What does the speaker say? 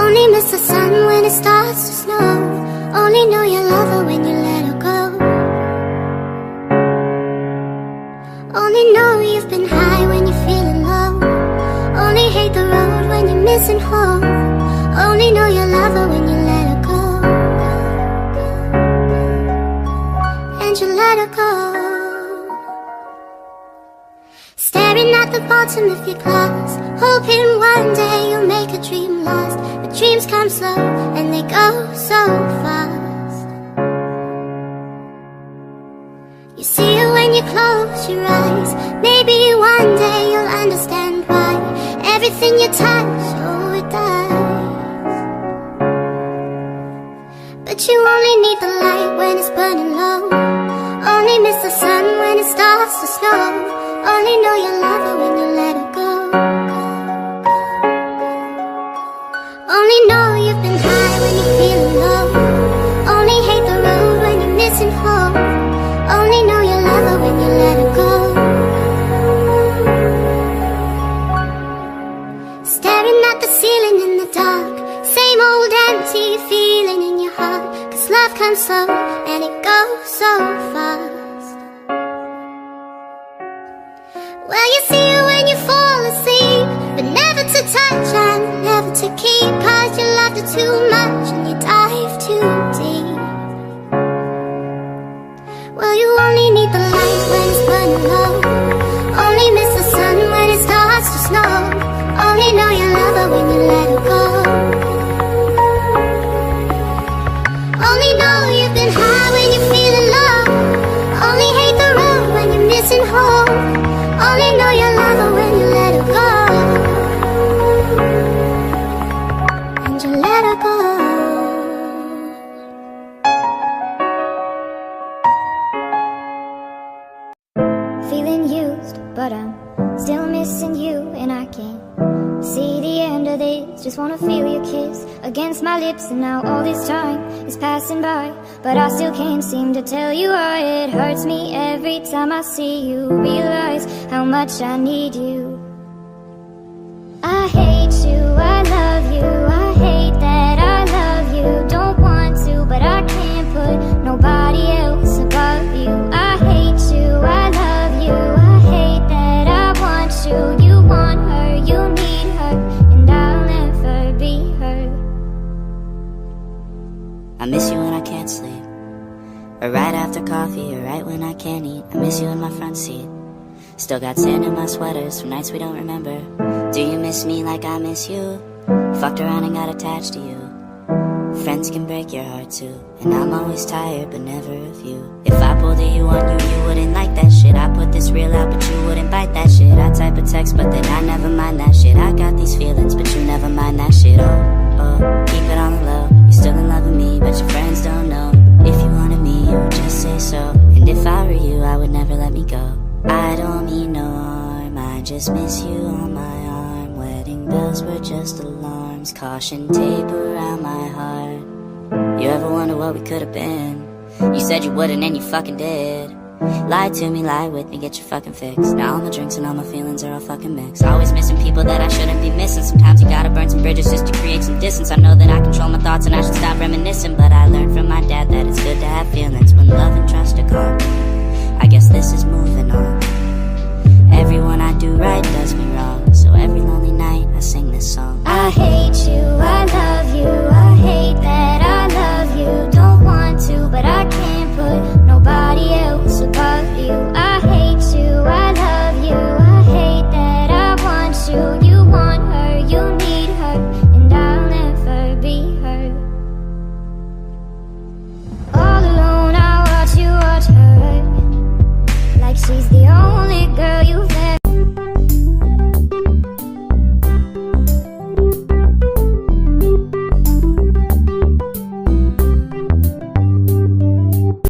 Only miss the sun when it starts to snow. Only know you love her when you let her go. Only know you've been high when you're feeling low. Only hate the road when you're missing home. Only know you love her when you let her go. And you let her go. Staring at the bottom of your glass, hoping one day you'll make a dream last. But dreams come slow and they go so fast. You see it when you close your eyes. Maybe one day you'll understand why everything you touch, oh, it dies. But you only need the light when it's burning low. Only miss the sun when it starts to snow. Only know you love her when you let her go. Only know you've been high when you're feeling low. Only hate the road when you're missing home. Only know you love her when you let her go. Staring at the ceiling in the dark, same old empty feeling in your heart. 'Cause love comes slow and it goes so fast. Well, you see it when you fall asleep, but never to touch and never to keep. 'Cause you loved her too much and you dive too deep. Well, you only need the light when it's burning low. Only miss the sun when it starts to snow. Only know you love her when you let her go. Only know you've been high when you're feeling low. Only hate the road when you're missing home. Only know you love her when you let her go. And you let her go. Feeling used, but I'm still missing you. And I can't see the end of this. Just wanna feel your kiss against my lips. And now all this time is passing by, but I still can't seem to tell you why. It hurts me every time I see you. Realize how much I need you. I hate you, I love you. I hate that I love you. Don't want to, but I can't put nobody else above you. I hate you, I love you. I hate that I want you. You want her, you need her, and I'll never be her. I miss you when I can't sleep, or right after coffee, or right when I can't eat. I miss you in my front seat. Still got sand in my sweaters from nights we don't remember. Do you miss me like I miss you? Fucked around and got attached to you. Friends can break your heart too, and I'm always tired but never of you. If I pulled a you on you, you wouldn't like that shit. I put this reel out but you wouldn't bite that shit. I type a text but then I never mind that shit. I got these feelings but you never mind that shit. Oh, keep it on the low. You still in love with me but your friends don't know. If you wanted me, you would just say so. And if I were you, I would never let me go. I don't mean no harm, I just miss you on my arm. Wedding bells were just alarms, caution tape around my heart. You ever wonder what we could've been? You said you wouldn't and you fucking did. Lie to me, lie with me, get your fucking fix. Now all my drinks and all my feelings are all fucking mixed. Always missing people that I shouldn't be missing. Sometimes you gotta burn some bridges just to create some distance. I know that I control my thoughts and I should stop reminiscing, but I learned from my dad that it's good to have feelings when love and trust are gone. I guess this is moving on. Everyone I do right does me wrong, so every lonely night I sing this song. I hate you, I love you.